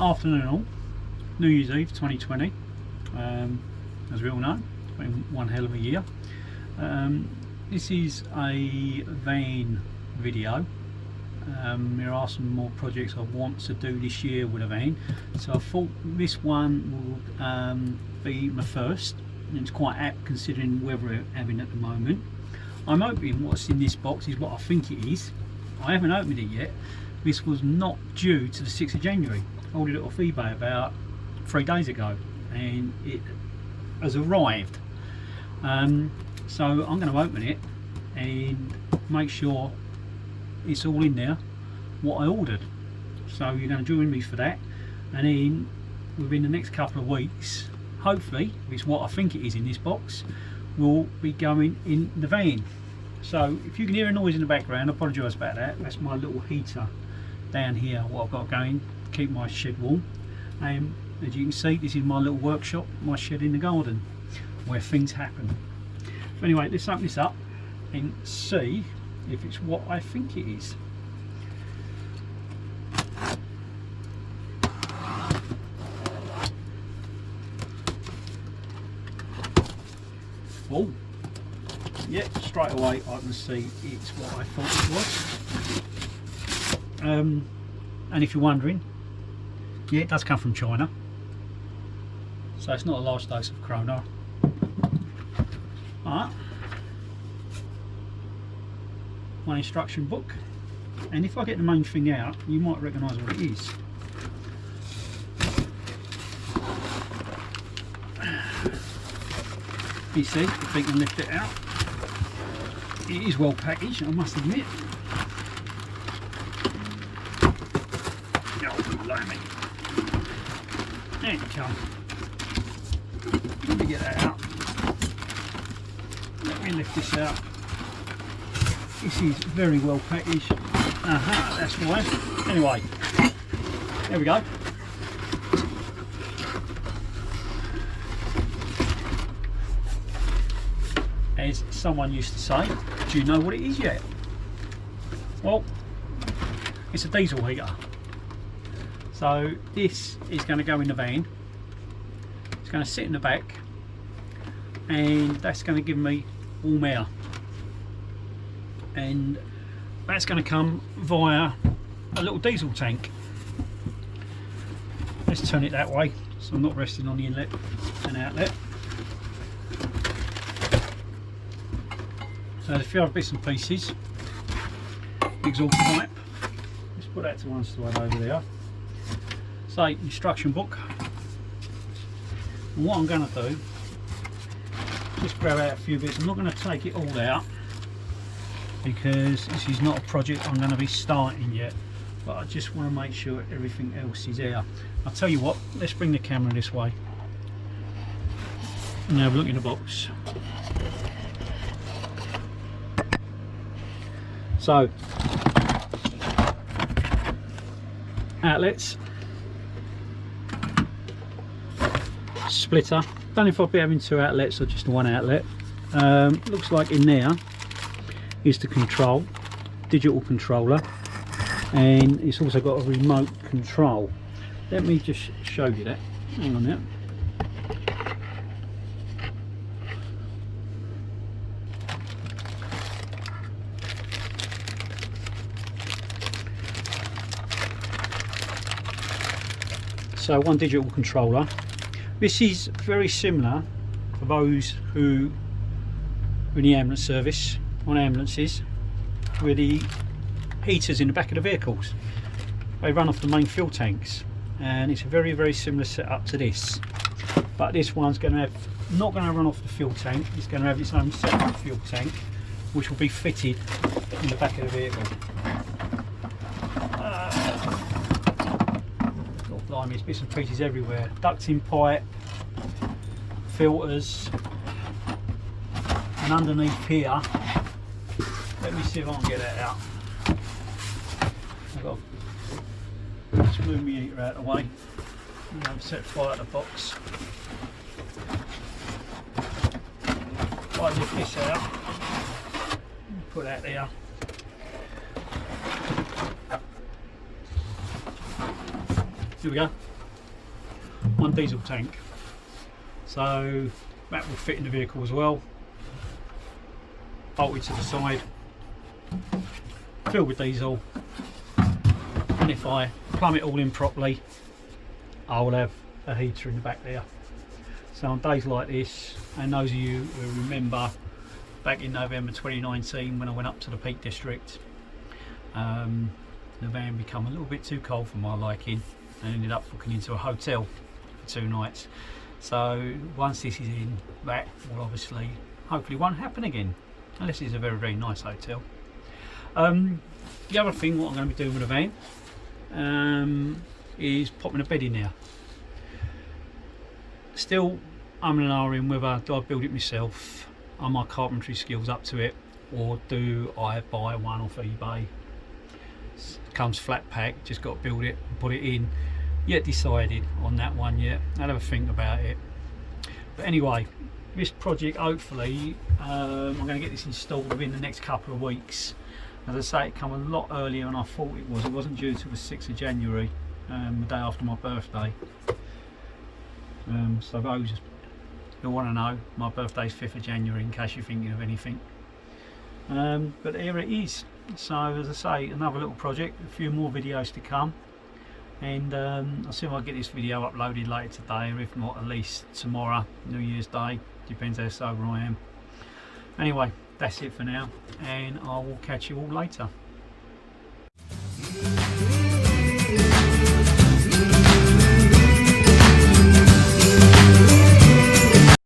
Afternoon all, New Year's Eve 2020. As we all know, it's been one hell of a year. This is a van video. There are some more projects I want to do this year with a van, so I thought this one will be my first, and it's quite apt considering the weather we're having at the moment. I'm hoping what's in this box is what I think it is. I haven't opened it yet. This was not due to the 6th of January. I ordered it off eBay about 3 days ago and it has arrived. So I'm going to open it and make sure it's all in there what I ordered. So you're going to join me for that, and then within the next couple of weeks, hopefully, if it's what I think it is in this box, we'll be going in the van. So if you can hear a noise in the background, I apologise about that. That's my little heater down here, what I've got going to keep my shed warm. And as you can see, this is my little workshop, my shed in the garden where things happen. But anyway, let's open this up and see if it's what I think it is. Oh, yeah, straight away I can see it's what I thought it was. And if you're wondering, yeah, it does come from China, so it's not a large dose of Corona. Alright, my instruction book, and if I get the main thing out, you might recognise what it is. You see, if you can lift it out, it is well packaged, I must admit. Oh, blimey. There it comes. Let me get that out. Let me lift this out. This is very well packaged. Aha, that's why. Anyway, there we go. As someone used to say, do you know what it is yet? Well, it's a diesel heater. So this is going to go in the van. It's going to sit in the back, and that's going to give me warm air. And that's going to come via a little diesel tank. Let's turn it that way so I'm not resting on the inlet and outlet. So there's a few other bits and pieces. Exhaust pipe. Let's put that to one side over there. So, instruction book. And what I'm going to do, just grab out a few bits. I'm not going to take it all out because this is not a project I'm going to be starting yet. But I just want to make sure everything else is there. I'll tell you what, let's bring the camera this way and have a look in the box. So, outlets, splitter. Don't know if I'll be having 2 outlets or just 1 outlet. Looks like in there is the control, digital controller, and it's also got a remote control. Let me just show you that. Hang on now. So one digital controller. This is very similar for those who are in the ambulance service, on ambulances, with the heaters in the back of the vehicles. They run off the main fuel tanks, and it's a very similar setup to this. But this one's going to have, not going to run off the fuel tank, it's going to have its own separate fuel tank, which will be fitted in the back of the vehicle. There's bits and pieces everywhere, ducting pipe, filters, and underneath here, let me see if I can get that out. I've got to just move my heater out of the way and I've set fire to the box. If I lift this out, put that there. Here we go. one diesel tank, so that will fit in the vehicle as well. Bolted to the side, filled with diesel, and if I plumb it all in properly, I will have a heater in the back there. So on days like this, and those of you who remember back in November 2019 when I went up to the Peak District, the van became a little bit too cold for my liking and ended up booking into a hotel for 2 nights. So once this is in, that will obviously hopefully won't happen again, unless it's a very, very nice hotel. The other thing what I'm going to be doing with the van is popping a bed in there. Still I'm an in whether do I build it myself, are my carpentry skills up to it, or do I buy one off eBay. It comes flat pack, just got to build it and put it in. Yet decided on that one yet. I'll have a think about it. But anyway, this project hopefully I'm going to get this installed within the next couple of weeks. As I say, it come a lot earlier than I thought it was. It wasn't due till the 6th of January, the day after my birthday. So those who want to know, my birthday's 5th of January in case you're thinking of anything. But here it is. So as I say, another little project, a few more videos to come, and I'll see if I can get this video uploaded later today, or if not at least tomorrow, New Year's Day, depends how sober I am. Anyway, that's it for now, and I will catch you all later.